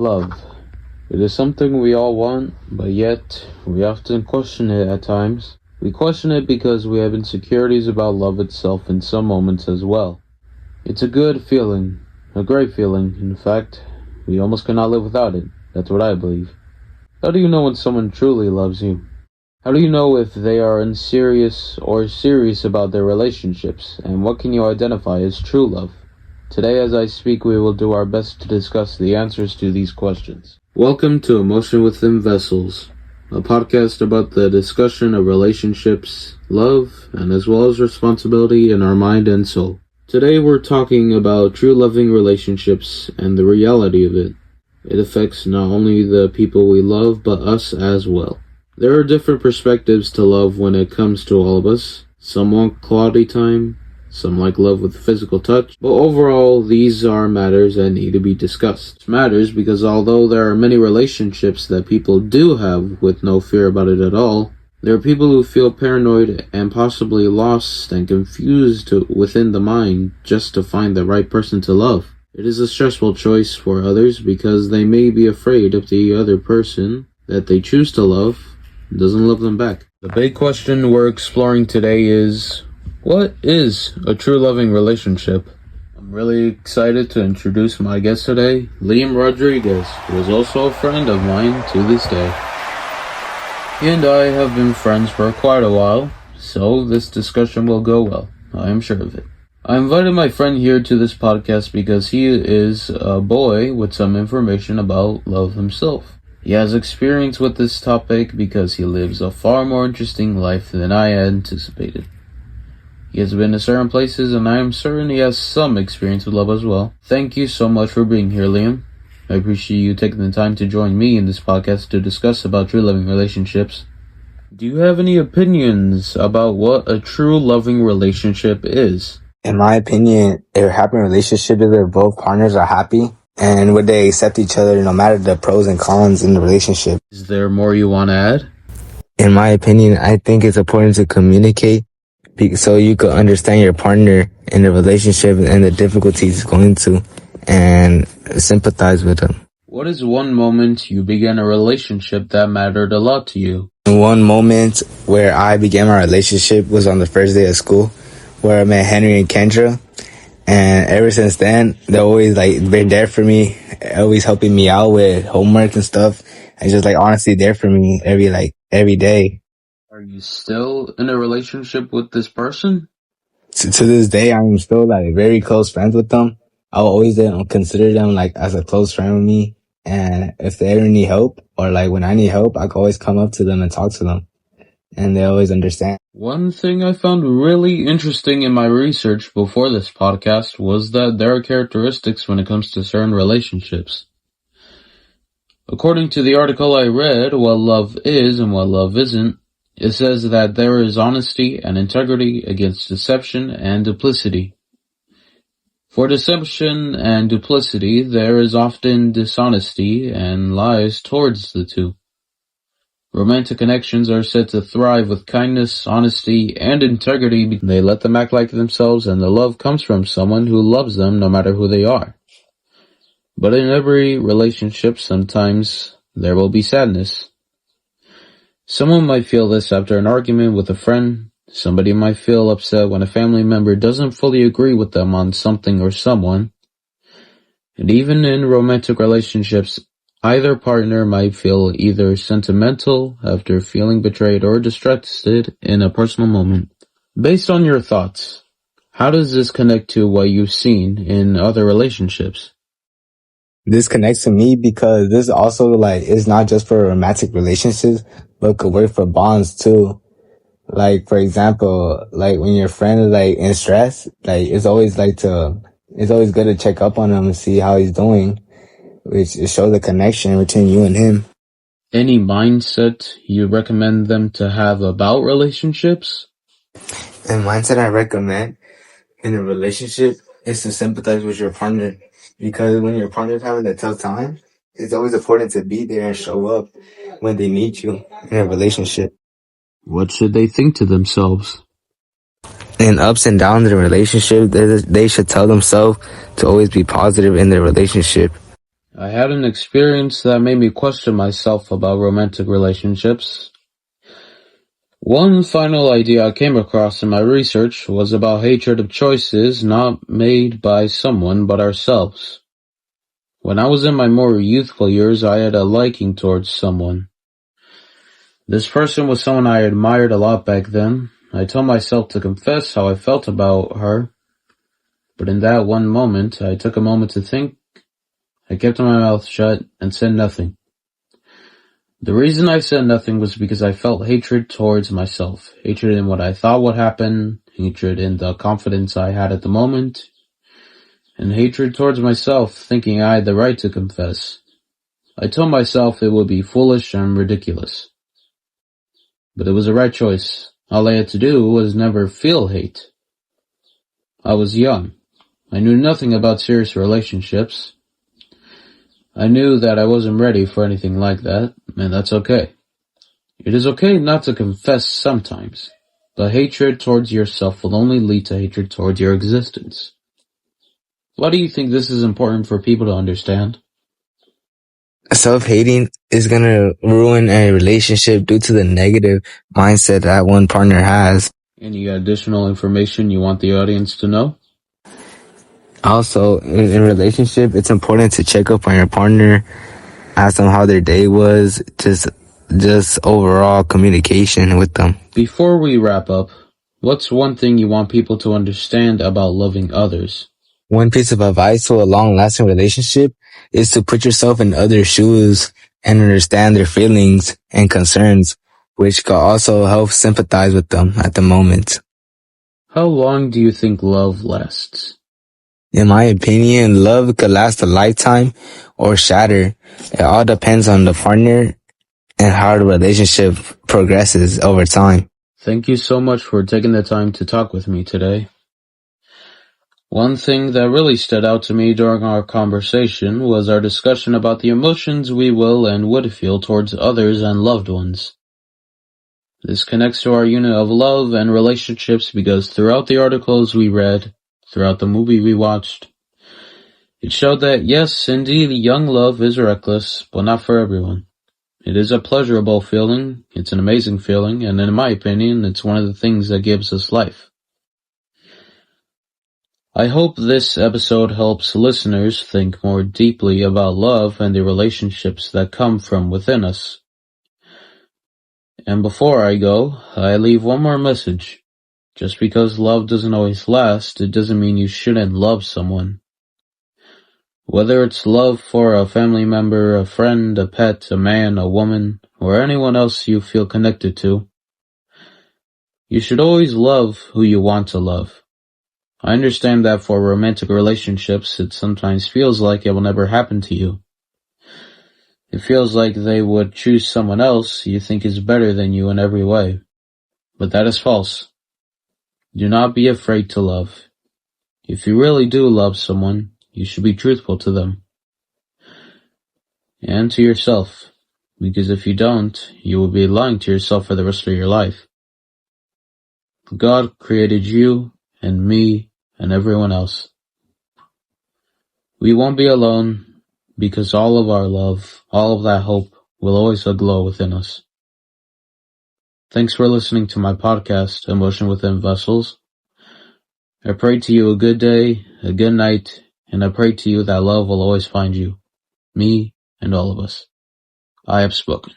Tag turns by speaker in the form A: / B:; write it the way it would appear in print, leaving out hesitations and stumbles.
A: Love. It is something we all want, but yet we often question it at times. We question it because we have insecurities about love itself in some moments as well. It's a good feeling, a great feeling. In fact, we almost cannot live without it. That's what I believe. How do you know when someone truly loves you? How do you know if they are unserious or serious about their relationships? And what can you identify as true love? Today, as I speak, we will do our best to discuss the answers to these questions. Welcome to Emotion Within Vessels, a podcast about the discussion of relationships, love, and as well as responsibility in our mind and soul. Today, we're talking about true loving relationships and the reality of it. It affects not only the people we love, but us as well. There are different perspectives to love when it comes to all of us. Some want quality time, some like love with physical touch, but overall, these are matters that need to be discussed. It matters because although there are many relationships that people do have with no fear about it at all, there are people who feel paranoid and possibly lost and confused within the mind just to find the right person to love. It is a stressful choice for others because they may be afraid if the other person that they choose to love doesn't love them back. The big question we're exploring today is, what is a true loving relationship? I'm really excited to introduce my guest today, Liam Rodriguez, who is also a friend of mine to this day. He and I have been friends for quite a while, so this discussion will go well. I am sure of it. I invited my friend here to this podcast because he is a boy with some information about love himself. He has experience with this topic because he lives a far more interesting life than I anticipated. He has been to certain places, and I am certain he has some experience with love as well. Thank you so much for being here, Liam. I appreciate you taking the time to join me in this podcast to discuss about true loving relationships. Do you have any opinions about what a true loving relationship is?
B: In my opinion, a happy relationship is where both partners are happy and where they accept each other no matter the pros and cons in the relationship.
A: Is there more you want to add?
B: In my opinion, I think it's important to communicate so you can understand your partner in the relationship and the difficulties it's going to and sympathize with them.
A: What is one moment you began a relationship that mattered a lot to you?
B: One moment where I began my relationship was on the first day of school, where I met Henry and Kendra. And ever since then, they're always been there for me, always helping me out with homework and stuff. And just honestly there for me every day.
A: Are you still in a relationship with this person?
B: To this day, I'm still very close friends with them. I'll always consider them as a close friend with me. And if they ever need help or when I need help, I can always come up to them and talk to them. And they always understand.
A: One thing I found really interesting in my research before this podcast was that there are characteristics when it comes to certain relationships. According to the article I read, what love is and what love isn't, it says that there is honesty and integrity against deception and duplicity. For deception and duplicity, there is often dishonesty and lies towards the two. Romantic connections are said to thrive with kindness, honesty, and integrity. They let them act like themselves, and the love comes from someone who loves them no matter who they are. But in every relationship, sometimes there will be sadness. Someone might feel this after an argument with a friend. Somebody might feel upset when a family member doesn't fully agree with them on something or someone. And even in romantic relationships, either partner might feel either sentimental after feeling betrayed or distrusted in a personal moment. Based on your thoughts, how does this connect to what you've seen in other relationships?
B: This connects to me because this also is not just for romantic relationships, but could work for bonds too. For example, when your friend is in stress, it's always it's always good to check up on him and see how he's doing, which shows the connection between you and him.
A: Any mindset you recommend them to have about relationships?
B: The mindset I recommend in a relationship is to sympathize with your partner. Because when your partner's having a tough time, it's always important to be there and show up when they need you in a relationship.
A: What should they think to themselves?
B: In ups and downs in a relationship, they should tell themselves to always be positive in their relationship.
A: I had an experience that made me question myself about romantic relationships. One final idea I came across in my research was about hatred of choices not made by someone but ourselves. When I was in my more youthful years, I had a liking towards someone. This person was someone I admired a lot back then. I told myself to confess how I felt about her, but in that one moment, I took a moment to think. I kept my mouth shut and said nothing. The reason I said nothing was because I felt hatred towards myself, hatred in what I thought would happen, hatred in the confidence I had at the moment, and hatred towards myself, thinking I had the right to confess. I told myself it would be foolish and ridiculous. But it was the right choice. All I had to do was never feel hate. I was young. I knew nothing about serious relationships. I knew that I wasn't ready for anything like that, and that's okay. It is okay not to confess sometimes, but hatred towards yourself will only lead to hatred towards your existence. Why do you think this is important for people to understand?
B: Self-hating is gonna ruin a relationship due to the negative mindset that one partner has.
A: Any additional information you want the audience to know?
B: Also, in relationship, it's important to check up on your partner, ask them how their day was, just overall communication with them.
A: Before we wrap up, what's one thing you want people to understand about loving others?
B: One piece of advice to a long-lasting relationship is to put yourself in others' shoes and understand their feelings and concerns, which can also help sympathize with them at the moment.
A: How long do you think love lasts?
B: In my opinion, love could last a lifetime or shatter. It all depends on the partner and how the relationship progresses over time.
A: Thank you so much for taking the time to talk with me today. One thing that really stood out to me during our conversation was our discussion about the emotions we will and would feel towards others and loved ones. This connects to our unit of love and relationships because throughout the articles we read, throughout the movie we watched, it showed that yes, indeed, young love is reckless, but not for everyone. It is a pleasurable feeling, it's an amazing feeling, and in my opinion, it's one of the things that gives us life. I hope this episode helps listeners think more deeply about love and the relationships that come from within us. And before I go, I leave one more message. Just because love doesn't always last, it doesn't mean you shouldn't love someone. Whether it's love for a family member, a friend, a pet, a man, a woman, or anyone else you feel connected to, you should always love who you want to love. I understand that for romantic relationships, it sometimes feels like it will never happen to you. It feels like they would choose someone else you think is better than you in every way. But that is false. Do not be afraid to love. If you really do love someone, you should be truthful to them. And to yourself. Because if you don't, you will be lying to yourself for the rest of your life. God created you and me and everyone else. We won't be alone because all of our love, all of that hope will always aglow within us. Thanks for listening to my podcast, Emotion Within Vessels. I pray to you a good day, a good night, and I pray to you that love will always find you, me, and all of us. I have spoken.